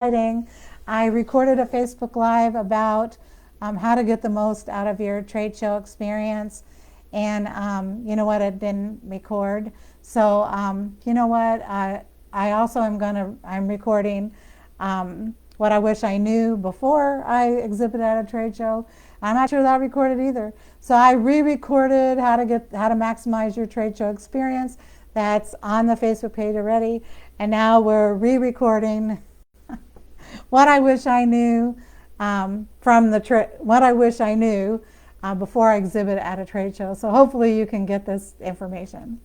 I recorded a Facebook Live about how to get the most out of your trade show experience, and you know what, it didn't record. So you know what, I also I'm recording what I wish I knew before I exhibited at a trade show. I'm not sure that recorded either. So I re-recorded how to maximize your trade show experience. That's on the Facebook page already, and now we're re-recording what I wish I knew what I wish I knew before I exhibit at a trade show. So hopefully you can get this information.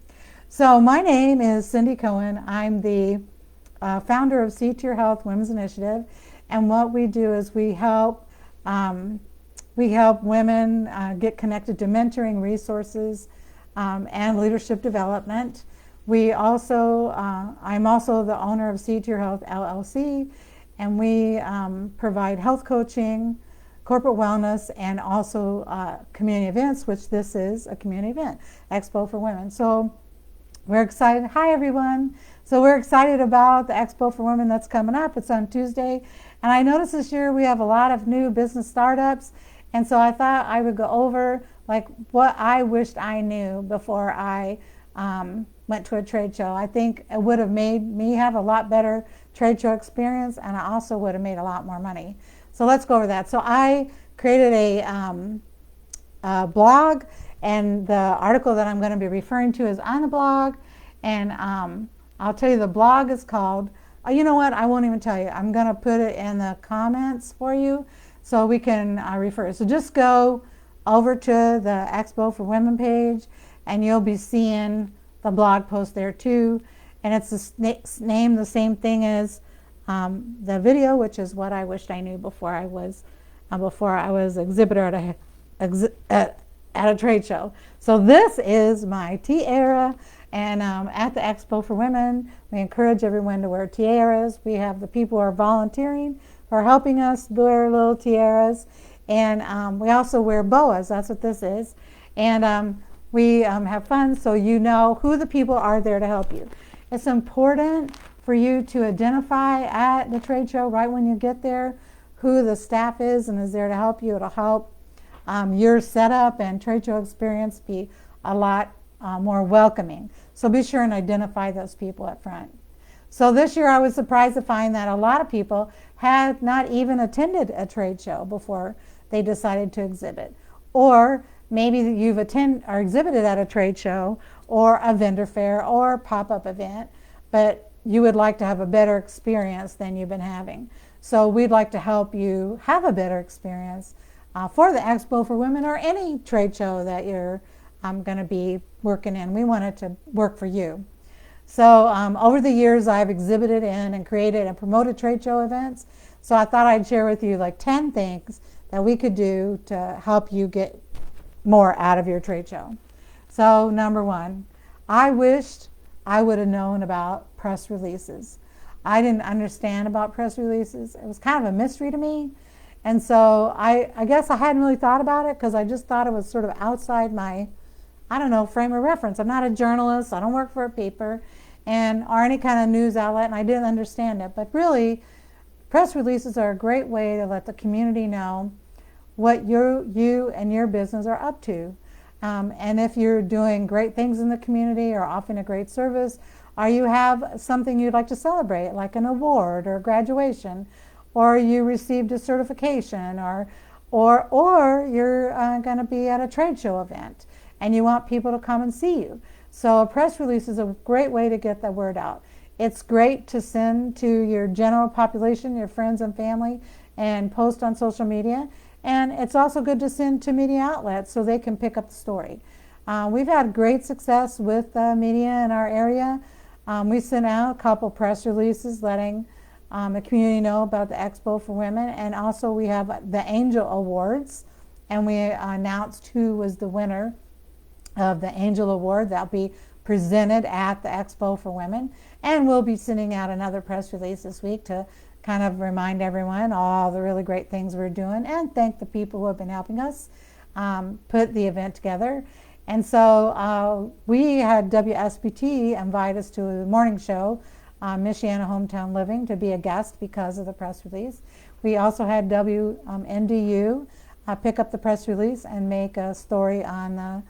So my name is Cindy Cohen. I'm the founder of See to Your Health Women's Initiative, and what we do is we help women get connected to mentoring resources and leadership development. I'm also the owner of See to Your Health LLC, and we provide health coaching, corporate wellness, and also community events, which this is a community event, Expo for Women. So we're excited. Hi, everyone. So we're excited about the Expo for Women that's coming up. It's on Tuesday. And I noticed this year we have a lot of new business startups. And so I thought I would go over like what I wished I knew before I went to a trade show. I think it would have made me have a lot better trade show experience, and I also would have made a lot more money. So let's go over that. So I created a blog, and the article that I'm going to be referring to is on the blog. And I'll tell you, the blog is called, you know what, I won't even tell you. I'm going to put it in the comments for you so we can refer. So just go over to the Expo for Women page, and you'll be seeing the blog post there too. And it's named the same thing as the video, which is what I wished I knew before I was exhibitor at a trade show. So this is my tiara, and at the Expo for Women, we encourage everyone to wear tiaras. We have the people who are volunteering who are helping us wear little tiaras, and we also wear boas. That's what this is, and we have fun, so you know who the people are there to help you. It's important for you to identify at the trade show right when you get there who the staff is and is there to help you. It'll help your setup and trade show experience be a lot more welcoming. So be sure and identify those people up front. So this year I was surprised to find that a lot of people had not even attended a trade show before they decided to exhibit. Or maybe you've attended or exhibited at a trade show or a vendor fair or pop-up event, but you would like to have a better experience than you've been having. So we'd like to help you have a better experience for the Expo for Women or any trade show that you're going to be working in. We want it to work for you. So over the years, I've exhibited in and created and promoted trade show events. So I thought I'd share with you like 10 things that we could do to help you get more out of your trade show. So number one, I wished I would have known about press releases. I didn't understand about press releases. It was kind of a mystery to me. And so I guess I hadn't really thought about it because I just thought it was sort of outside my, I don't know, frame of reference. I'm not a journalist. I don't work for a paper or any kind of news outlet, and I didn't understand it. But really, press releases are a great way to let the community know what you and your business are up to. And if you're doing great things in the community or offering a great service, or you have something you'd like to celebrate, like an award or graduation, or you received a certification, or you're going to be at a trade show event and you want people to come and see you. So a press release is a great way to get the word out. It's great to send to your general population, your friends and family, and post on social media. And it's also good to send to media outlets so they can pick up the story. We've had great success with media in our area. We sent out a couple press releases letting the community know about the Expo for Women. And also we have the Angel Awards. And we announced who was the winner of the Angel Award. That'll be presented at the Expo for Women. And we'll be sending out another press release this week to kind of remind everyone all the really great things we're doing and thank the people who have been helping us put the event together. And so we had WSBT invite us to a morning show Michiana Hometown Living to be a guest because of the press release. We also had WNDU pick up the press release and make a story on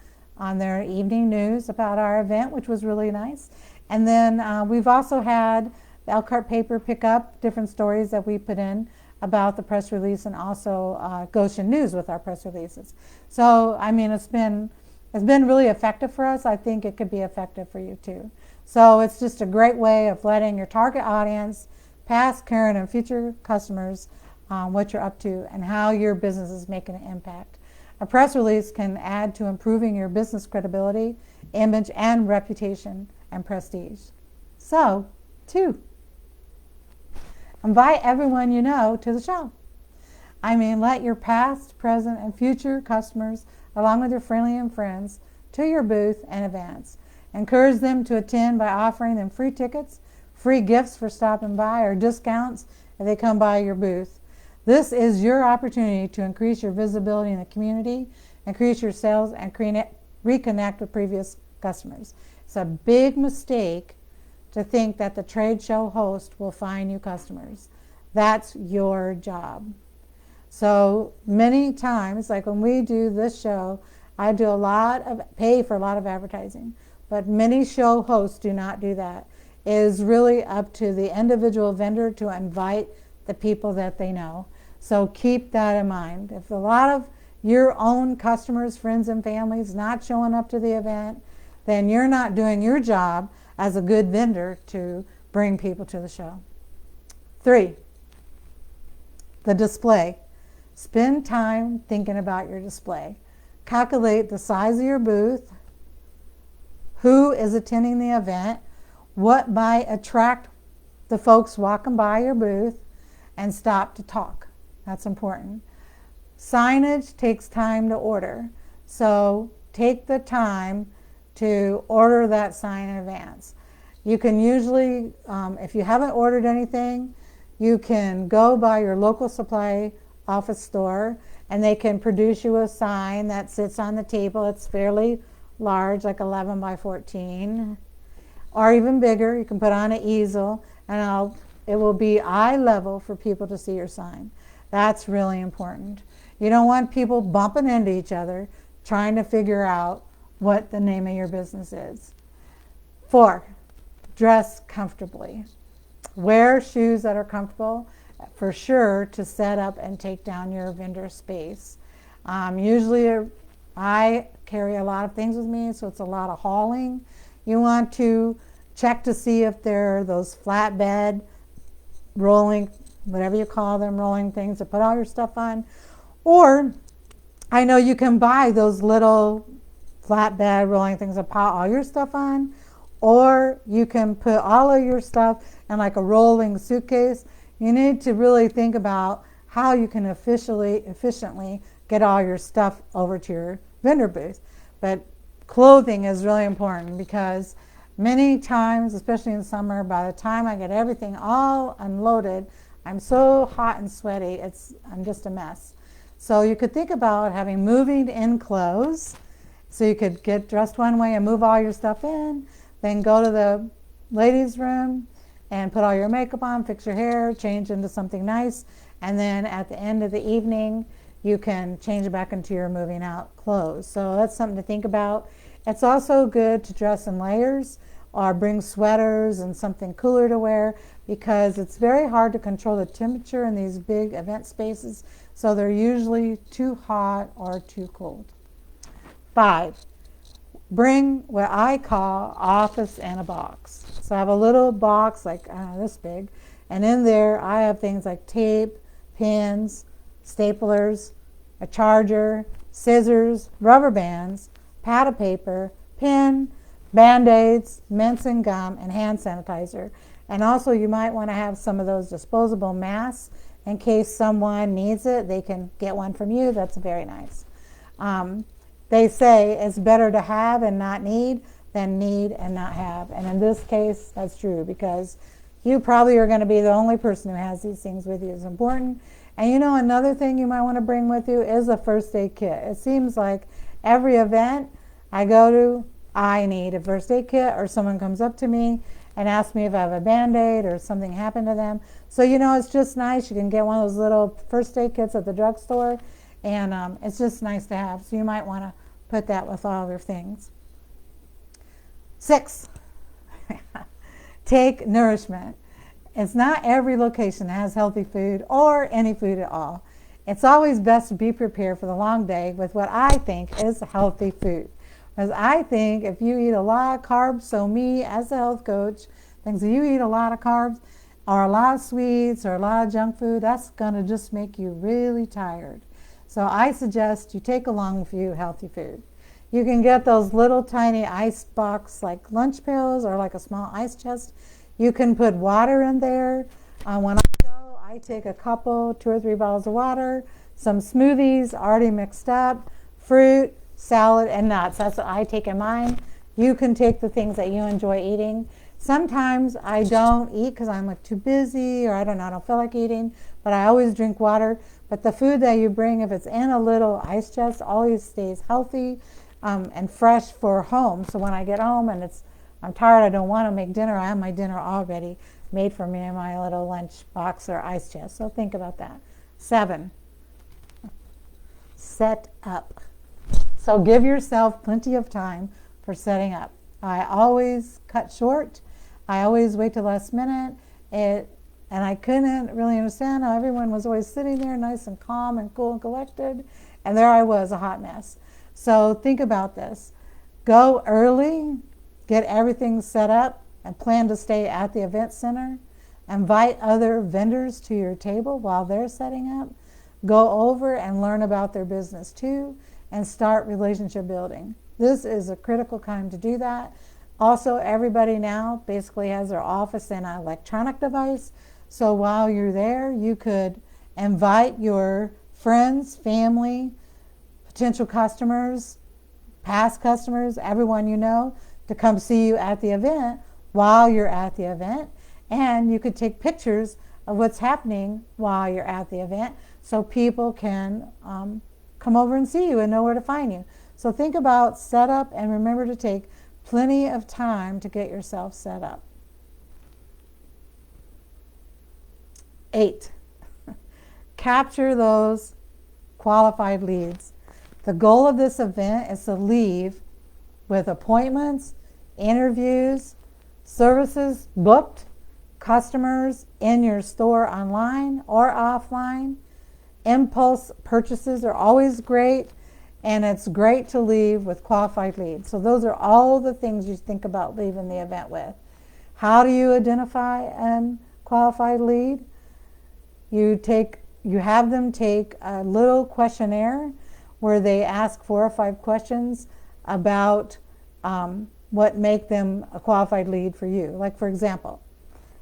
their evening news about our event, which was really nice. And then we've also had the Elkhart paper pick up different stories that we put in about the press release, and also Goshen News with our press releases. So, I mean, it's been really effective for us. I think it could be effective for you too. So it's just a great way of letting your target audience, past, current, and future customers, what you're up to and how your business is making an impact. A press release can add to improving your business credibility, image, and reputation and prestige. So, 2, invite everyone you know to the show. I mean, let your past, present, and future customers, along with your family and friends, to your booth and events. Encourage them to attend by offering them free tickets, free gifts for stopping by, or discounts if they come by your booth. This is your opportunity to increase your visibility in the community, increase your sales, and reconnect with previous customers. It's a big mistake to think that the trade show host will find new customers. That's your job. So many times, like when we do this show, I do pay for a lot of advertising, but many show hosts do not do that. It is really up to the individual vendor to invite the people that they know. So keep that in mind. If a lot of your own customers, friends, and families not showing up to the event, then you're not doing your job as a good vendor to bring people to the show. 3, the display. Spend time thinking about your display. Calculate the size of your booth, who is attending the event, what might attract the folks walking by your booth, and stop to talk. That's important. Signage takes time to order, so take the time to order that sign in advance. You can usually, if you haven't ordered anything, you can go by your local supply office store and they can produce you a sign that sits on the table. It's fairly large, like 11 by 14, or even bigger. You can put on an easel and it will be eye level for people to see your sign. That's really important. You don't want people bumping into each other trying to figure out what the name of your business is. 4, dress comfortably. Wear shoes that are comfortable, for sure, to set up and take down your vendor space. Usually I carry a lot of things with me, so it's a lot of hauling. You want to check to see if there are those flatbed rolling, whatever you call them, rolling things to put all your stuff on. Or I know you can buy those little flatbed rolling things to put all your stuff on, or you can put all of your stuff in like a rolling suitcase. You need to really think about how you can efficiently get all your stuff over to your vendor booth. But clothing is really important because many times, especially in summer, by the time I get everything all unloaded, I'm so hot and sweaty, I'm just a mess. So you could think about having moving in clothes. So you could get dressed one way and move all your stuff in, then go to the ladies' room and put all your makeup on, fix your hair, change into something nice, and then at the end of the evening, you can change it back into your moving out clothes. So that's something to think about. It's also good to dress in layers or bring sweaters and something cooler to wear because it's very hard to control the temperature in these big event spaces. So they're usually too hot or too cold. 5, bring what I call office in a box. So I have a little box like this big, and in there I have things like tape, pins, staplers, a charger, scissors, rubber bands, pad of paper, pen, Band-Aids, mints and gum, and hand sanitizer. And also you might want to have some of those disposable masks in case someone needs it. They can get one from you. That's very nice. They say it's better to have and not need than need and not have. And in this case, that's true because you probably are going to be the only person who has these things with you. It's important. And you know, another thing you might want to bring with you is a first aid kit. It seems like every event I go to, I need a first aid kit, or someone comes up to me and ask me if I have a Band-Aid or something happened to them. So, you know, it's just nice. You can get one of those little first aid kits at the drugstore, and it's just nice to have. So you might want to put that with all your things. 6, take nourishment. It's not every location that has healthy food or any food at all. It's always best to be prepared for the long day with what I think is healthy food. Because I think if you eat a lot of carbs, so me as a health coach thinks if you eat a lot of carbs or a lot of sweets or a lot of junk food, that's going to just make you really tired. So I suggest you take along with you healthy food. You can get those little tiny ice box like lunch pills or like a small ice chest. You can put water in there. When I go, I take a couple, 2 or 3 bottles of water, some smoothies already mixed up, fruit, salad, and nuts. That's what I take in mine. You can take the things that you enjoy eating. Sometimes I don't eat because I'm like too busy or I don't feel like eating, but I always drink water. But the food that you bring, if it's in a little ice chest, always stays healthy and fresh for home. So when I get home and I'm tired, I don't want to make dinner, I have my dinner already made for me in my little lunch box or ice chest. So think about that. 7, set up. So give yourself plenty of time for setting up. I always cut short. I always wait till last minute. And I couldn't really understand how everyone was always sitting there nice and calm and cool and collected. And there I was, a hot mess. So think about this. Go early, get everything set up, and plan to stay at the event center. Invite other vendors to your table while they're setting up. Go over and learn about their business too, and start relationship building. This is a critical time to do that. Also, everybody now basically has their office in an electronic device. So while you're there, you could invite your friends, family, potential customers, past customers, everyone you know, to come see you at the event while you're at the event. And you could take pictures of what's happening while you're at the event so people can come over and see you and know where to find you. So think about setup and remember to take plenty of time to get yourself set up. 8, capture those qualified leads. The goal of this event is to leave with appointments, interviews, services booked, customers in your store online or offline. Impulse purchases are always great, and it's great to leave with qualified leads. So those are all the things you think about leaving the event with. How do you identify a qualified lead? You have them take a little questionnaire where they ask 4 or 5 questions about what make them a qualified lead for you. Like for example,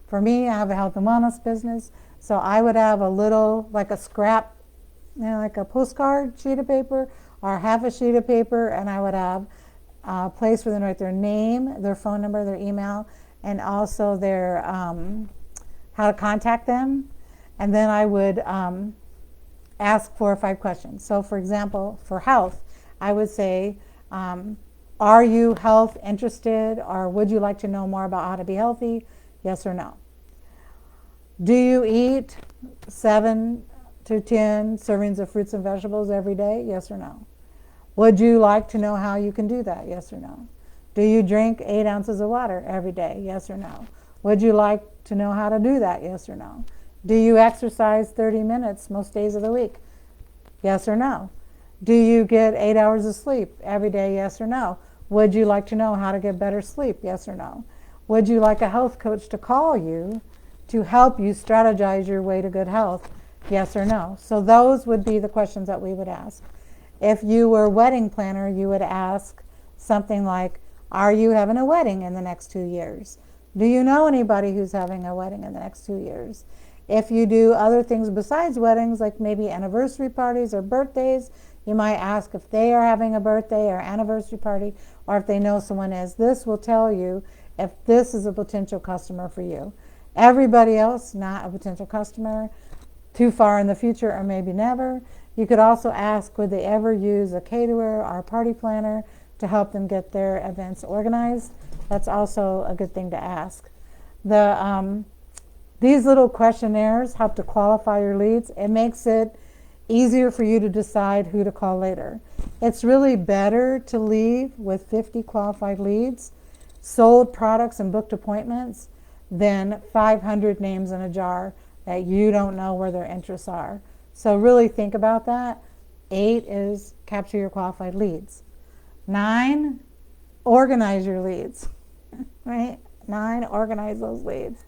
for me, I have a health and wellness business, so I would have a little, like a scrap, like a postcard sheet of paper or half a sheet of paper, and I would have a place where they write their name, their phone number, their email, and also their how to contact them. And then I would ask 4 or 5 questions. So for example, for health, I would say, are you health interested, or would you like to know more about how to be healthy? Yes or no. Do you eat 7 to 10 servings of fruits and vegetables every day? Yes or no. Would you like to know how you can do that? Yes or no. Do you drink 8 ounces of water every day? Yes or no. Would you like to know how to do that? Yes or no. Do you exercise 30 minutes most days of the week? Yes or no. Do you get 8 hours of sleep every day? Yes or no. Would you like to know how to get better sleep? Yes or no. Would you like a health coach to call you to help you strategize your way to good health? Yes or no. So those would be the questions that we would ask. If you were a wedding planner, you would ask something like, are you having a wedding in the next 2 years? Do you know anybody who's having a wedding in the next 2 years? If you do other things besides weddings, like maybe anniversary parties or birthdays, you might ask if they are having a birthday or anniversary party, or if they know someone is. This will tell you if this is a potential customer for you. Everybody else, not a potential customer, too far in the future or maybe never. You could also ask, would they ever use a caterer or a party planner to help them get their events organized? That's also a good thing to ask. These little questionnaires help to qualify your leads. It makes it easier for you to decide who to call later. It's really better to leave with 50 qualified leads, sold products and booked appointments, than 500 names in a jar that you don't know where their interests are. So really think about that. 8 is capture your qualified leads. 9, organize your leads, right? 9, organize those leads.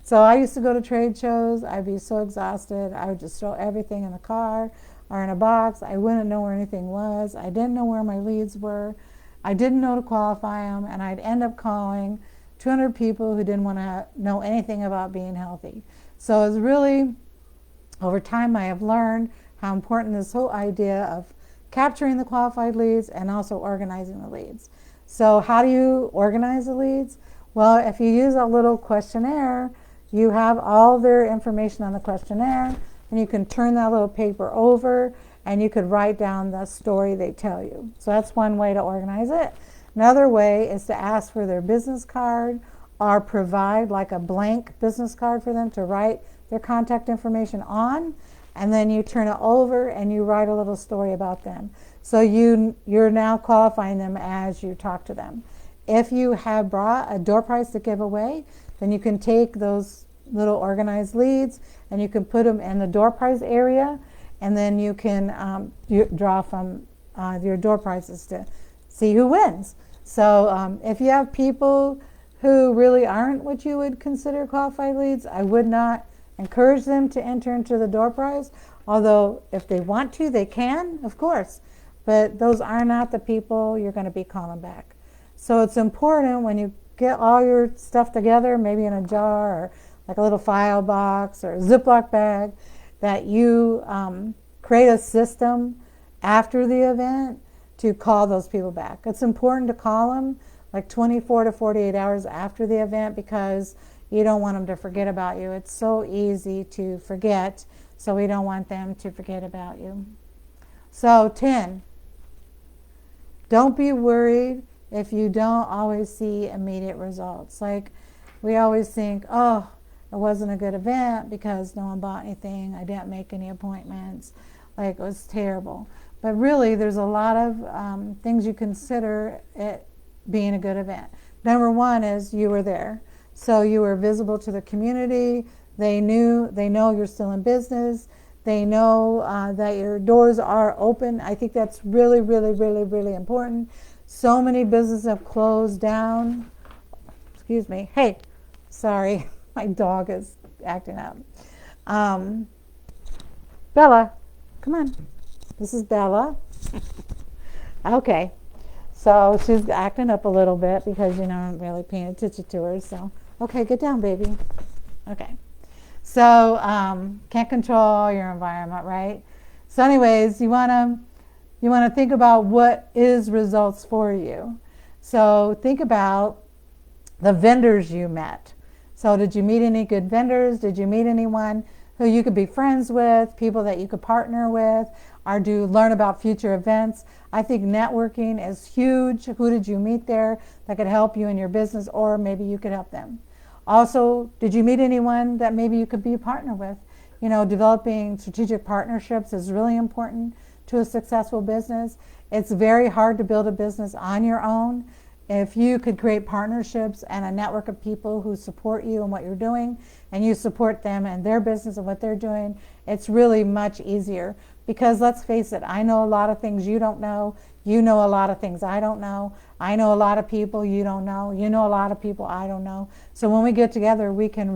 So I used to go to trade shows. I'd be so exhausted. I would just throw everything in the car or in a box. I wouldn't know where anything was. I didn't know where my leads were. I didn't know to qualify them, and I'd end up calling 200 people who didn't want to know anything about being healthy. So it's really, over time, I have learned how important this whole idea of capturing the qualified leads and also organizing the leads. So how do you organize the leads? Well, if you use a little questionnaire, you have all their information on the questionnaire, and you can turn that little paper over and you could write down the story they tell you. So that's one way to organize it. Another way is to ask for their business card or provide like a blank business card for them to write their contact information on, and then you turn it over and you write a little story about them. So you're now qualifying them as you talk to them. If you have brought a door prize to give away, then you can take those little organized leads and you can put them in the door prize area, and then you can draw from your door prizes to see who wins. So if you have people who really aren't what you would consider qualified leads, I would not encourage them to enter into the door prize, although if they want to, they can, of course. But those are not the people you're going to be calling back. So it's important when you get all your stuff together, maybe in a jar or like a little file box or a Ziploc bag, that you create a system after the event to call those people back. It's important to call them like 24 to 48 hours after the event, because you don't want them to forget about you. It's so easy to forget, so we don't want them to forget about you. So 10, don't be worried if you don't always see immediate results. Like, we always think, oh, it wasn't a good event because no one bought anything, I didn't make any appointments, like it was terrible. But really, there's a lot of things you consider it being a good event. Number one is you were there. So you were visible to the community. They know you're still in business. They know that your doors are open. I think that's really, really, really, really important. So many businesses have closed down. Excuse me. Hey, sorry, my dog is acting up. Bella, come on. This is Bella. Okay. So she's acting up a little bit because, I'm really paying attention to her. So, okay, get down, baby. Okay. So, can't control your environment, right? So anyways, you want to think about what is results for you. So think about the vendors you met. So did you meet any good vendors? Did you meet anyone who you could be friends with, people that you could partner with, or do you learn about future events? I think networking is huge. Who did you meet there that could help you in your business, or maybe you could help them? Also, did you meet anyone that maybe you could be a partner with? Developing strategic partnerships is really important to a successful business. It's very hard to build a business on your own. If you could create partnerships and a network of people who support you and what you're doing, and you support them and their business and what they're doing, it's really much easier. Because let's face it, I know a lot of things you don't know. You know a lot of things I don't know. I know a lot of people you don't know. You know a lot of people I don't know. So when we get together, we could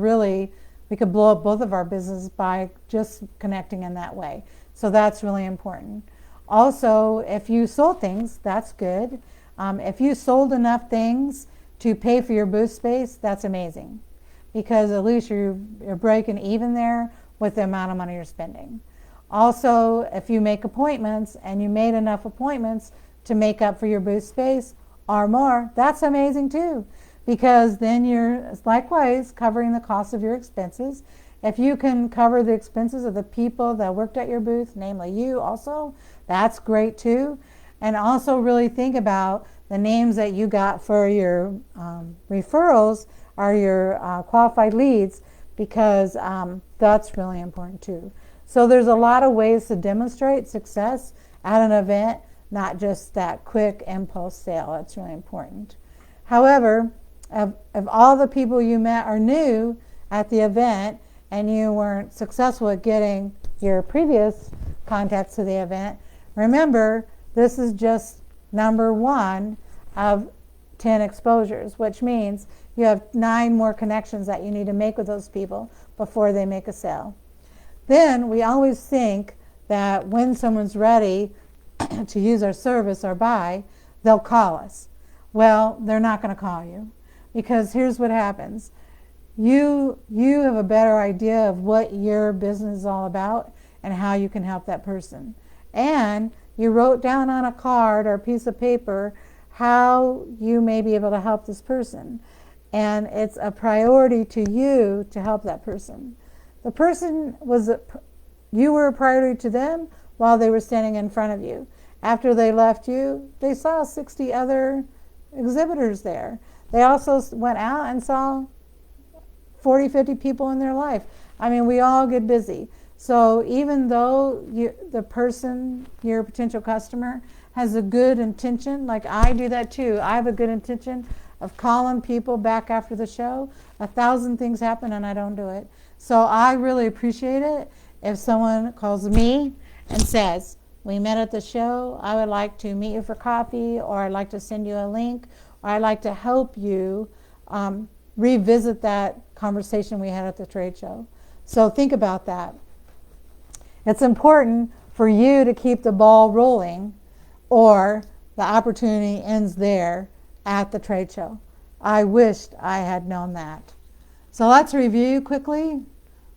blow up both of our businesses by just connecting in that way. So that's really important. Also, if you sold things, that's good. If you sold enough things to pay for your booth space, that's amazing. Because at least you're breaking even there with the amount of money you're spending. Also, if you make appointments and you made enough appointments to make up for your booth space or more, that's amazing too. Because then you're likewise covering the cost of your expenses. If you can cover the expenses of the people that worked at your booth, namely you also, that's great too. And also really think about the names that you got for your referrals. are your qualified leads, because that's really important too. So there's a lot of ways to demonstrate success at an event, not just that quick impulse sale. That's really important. However, if all the people you met are new at the event and you weren't successful at getting your previous contacts to the event, remember, this is just number 1 of 10 exposures, which means you have 9 more connections that you need to make with those people before they make a sale. Then we always think that when someone's ready to use our service or buy, they'll call us. Well, they're not going to call you, because here's what happens. You have a better idea of what your business is all about and how you can help that person. And you wrote down on a card or a piece of paper how you may be able to help this person. And it's a priority to you to help that person. The person you were a priority to them while they were standing in front of you. After they left you, they saw 60 other exhibitors there. They also went out and saw 40, 50 people in their life. I mean, we all get busy. So even though the person, your potential customer, has a good intention, like I do that too. I have a good intention of calling people back after the show. 1,000 things happen and I don't do it. So I really appreciate it if someone calls me and says, we met at the show, I would like to meet you for coffee, or I'd like to send you a link, or I'd like to help you revisit that conversation we had at the trade show. So think about that. It's important for you to keep the ball rolling, or the opportunity ends there at the trade show. I wished I had known that. So let's review quickly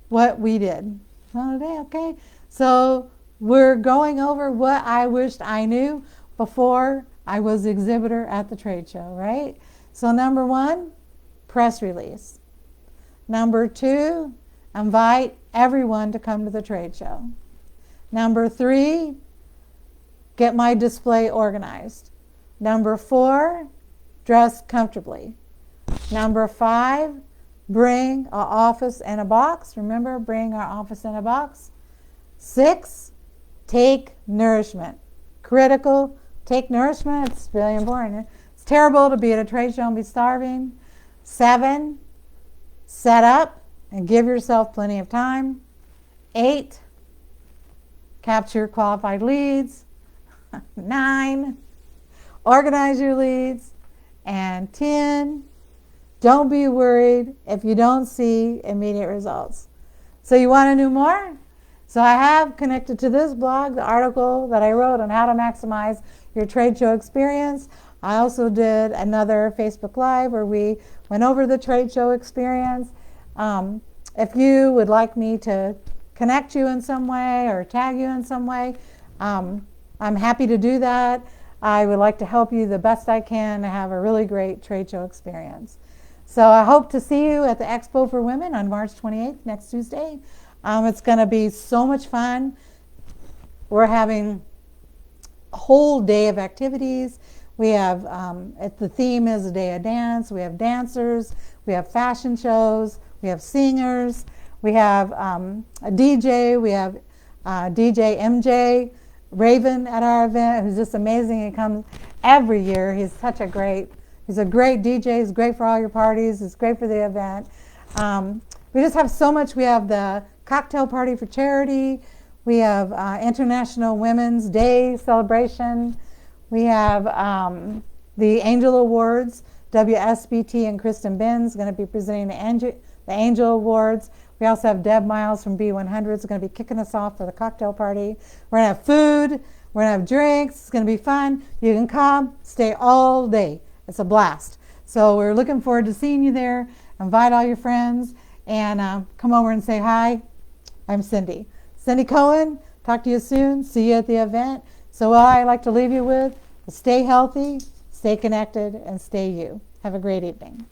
what we did. Okay, so we're going over what I wished I knew before I was the exhibitor at the trade show, right? So number 1, press release. Number 2, invite everyone to come to the trade show. Number 3, get my display organized. Number 4, dress comfortably. Number 5, bring an office and a box. Remember, bring our office in a box. 6, take nourishment. Critical, take nourishment. It's really important. It's terrible to be at a trade show and be starving. 7, set up and give yourself plenty of time. 8, capture qualified leads. 9, organize your leads. And 10, don't be worried if you don't see immediate results. So you want to know more? So I have connected to this blog the article that I wrote on how to maximize your trade show experience. I also did another Facebook Live where we went over the trade show experience. If you would like me to connect you in some way or tag you in some way, I'm happy to do that. I would like to help you the best I can to have a really great trade show experience. So I hope to see you at the Expo for Women on March 28th, next Tuesday. It's going to be so much fun. We're having a whole day of activities. We have, the theme is a day of dance. We have dancers. We have fashion shows. We have singers. We have a DJ. We have DJ MJ Raven at our event, who's just amazing. He comes every year. He's a great DJ. He's great for all your parties. He's great for the event. We just have so much. We have the cocktail party for charity. We have International Women's Day celebration. We have the Angel Awards. WSBT and Kristen Benz going to be presenting the Angel Awards. We also have Deb Miles from B100 is going to be kicking us off for the cocktail party. We're going to have food. We're going to have drinks. It's going to be fun. You can come, stay all day. It's a blast. So we're looking forward to seeing you there. Invite all your friends and come over and say hi. I'm Cindy. Cindy Cohen. Talk to you soon. See you at the event. So what I like to leave you with is stay healthy, stay connected, and stay you. Have a great evening.